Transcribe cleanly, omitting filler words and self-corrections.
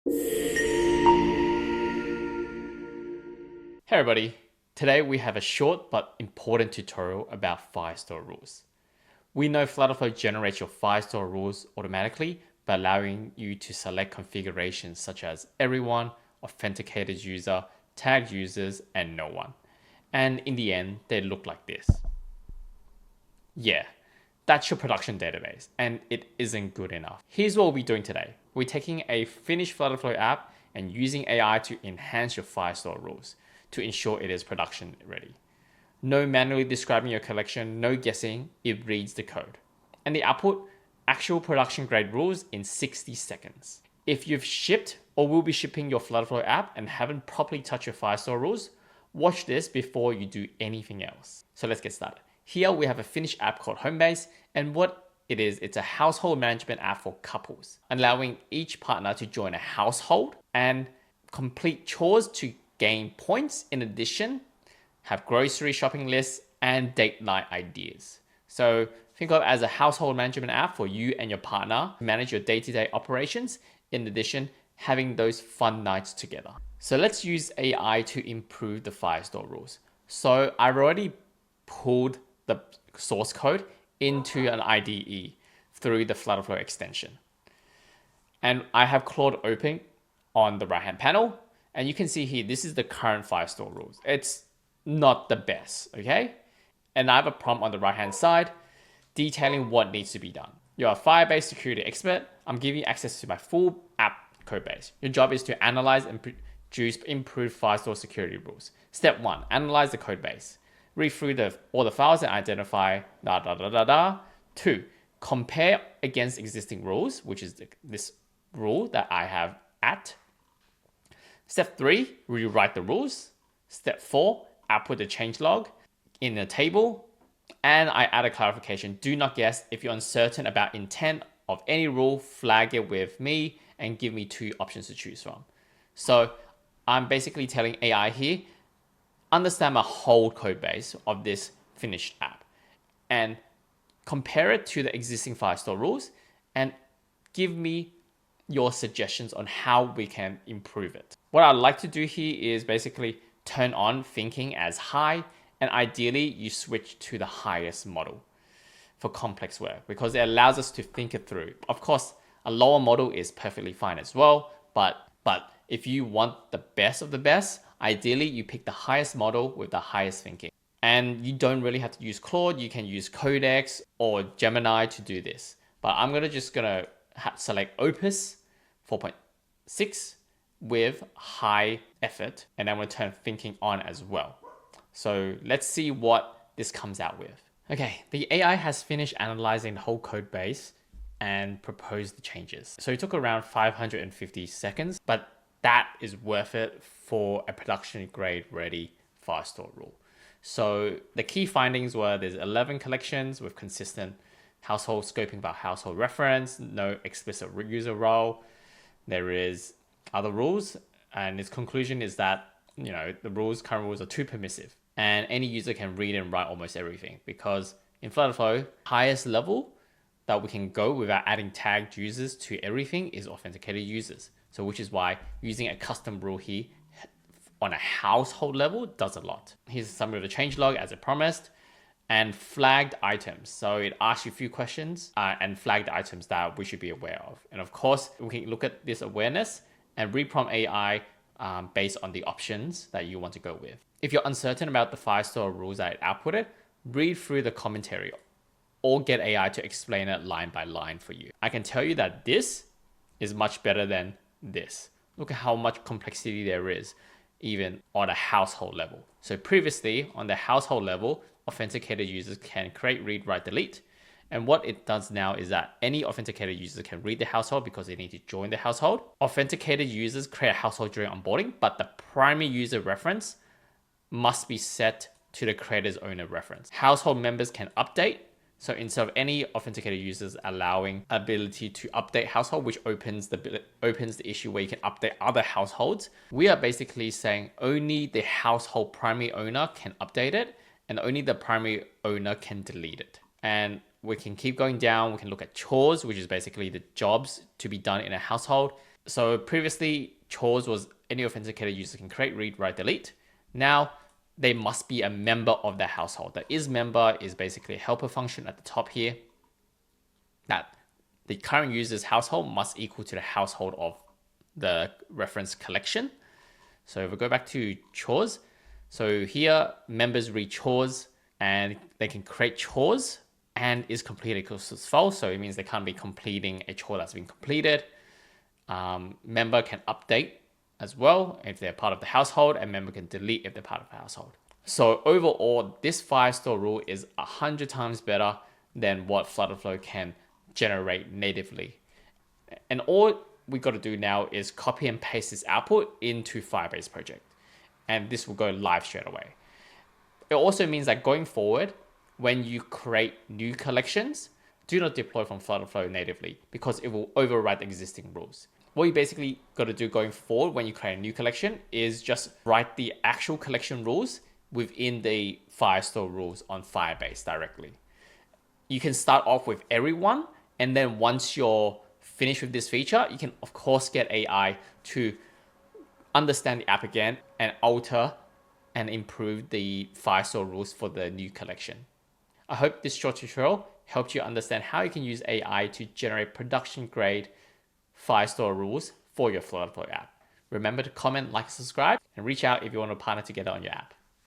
Hey everybody, today we have a short but important tutorial about Firestore rules. We know FlutterFlow generates your Firestore rules automatically by allowing you to select configurations such as everyone, authenticated user, tagged users, and no one. And in the end, they look like this. Yeah, that's your production database, and it isn't good enough. Here's what we'll be doing today. We're taking a finished FlutterFlow app and using AI to enhance your Firestore rules to ensure it is production ready. No manually describing your collection, no guessing, it reads the code. And the output, actual production grade rules in 60 seconds. If you've shipped or will be shipping your FlutterFlow app and haven't properly touched your Firestore rules, watch this before you do anything else. So let's get started. Here we have a finished app called Homebase, and what it is, it's a household management app for couples, allowing each partner to join a household and complete chores to gain points. In addition, have grocery shopping lists and date night ideas. So think of it as a household management app for you and your partner to manage your day-to-day operations. In addition, having those fun nights together. So let's use AI to improve the Firestore rules. So I've already pulled the source code into an IDE through the FlutterFlow extension. And I have Claude open on the right-hand panel. And you can see here, this is the current Firestore rules. It's not the best, okay? And I have a prompt on the right-hand side detailing what needs to be done. You're a Firebase security expert. I'm giving you access to my full app code base. Your job is to analyze and produce improved Firestore security rules. Step 1, analyze the code base. Read through all the files and identify . 2, compare against existing rules, which is this rule that I have at. Step 3, rewrite the rules. Step 4, output the changelog in a table. And I add a clarification. Do not guess. If you're uncertain about intent of any rule, flag it with me and give me 2 options to choose from. So I'm basically telling AI here, understand my whole code base of this finished app and compare it to the existing Firestore rules and give me your suggestions on how we can improve it. What I'd like to do here is basically turn on thinking as high, and ideally you switch to the highest model for complex work because it allows us to think it through. Of course, a lower model is perfectly fine as well, but if you want the best of the best, ideally you pick the highest model with the highest thinking. And you don't really have to use Claude. You can use Codex or Gemini to do this. But I'm just gonna select Opus 4.6 with high effort, and I'm gonna turn thinking on as well. So let's see what this comes out with. Okay, the AI has finished analyzing the whole code base and proposed the changes. So it took around 550 seconds, but that is worth it for a production grade ready Firestore rule. So the key findings were there's 11 collections with consistent household scoping by household reference, no explicit user role. There is other rules, and its conclusion is that the current rules are too permissive, and any user can read and write almost everything because in FlutterFlow, highest level that we can go without adding tagged users to everything is authenticated users. So which is why using a custom rule here on a household level does a lot. Here's a summary of the changelog as I promised, and flagged items. So it asks you a few questions and flagged items that we should be aware of. And of course, we can look at this awareness and reprompt AI based on the options that you want to go with. If you're uncertain about the Firestore rules that it outputted, read through the commentary or get AI to explain it line by line for you. I can tell you that this is much better than this. Look at how much complexity there is, even on a household level. So previously, on the household level, authenticated users can create, read, write, delete. And what it does now is that any authenticated user can read the household because they need to join the household. Authenticated users create a household during onboarding, but the primary user reference must be set to the creator's owner reference. Household members can update. So instead of any authenticated users allowing ability to update household, which opens the issue where you can update other households, we are basically saying only the household primary owner can update it and only the primary owner can delete it. And we can keep going down. We can look at chores, which is basically the jobs to be done in a household. So previously, chores was any authenticated user can create, read, write, delete. Now they must be a member of the household. The is member is basically a helper function at the top here. That the current user's household must equal to the household of the reference collection. So if we go back to chores, so here members read chores and they can create chores and is completed equals false. So it means they can't be completing a chore that's been completed. Member can update as well if they're part of the household, and member can delete if they're part of the household. So overall, this Firestore rule is 100 times better than what FlutterFlow can generate natively. And all we got to do now is copy and paste this output into Firebase project. And this will go live straight away. It also means that going forward, when you create new collections, do not deploy from FlutterFlow natively because it will override existing rules. What you basically got to do going forward when you create a new collection is just write the actual collection rules within the Firestore rules on Firebase directly. You can start off with everyone, and then once you're finished with this feature, you can of course get AI to understand the app again and alter and improve the Firestore rules for the new collection. I hope this short tutorial helped you understand how you can use AI to generate production grade Firestore rules for your FlutterFlow app. Remember to comment, like, subscribe, and reach out if you want to partner together on your app.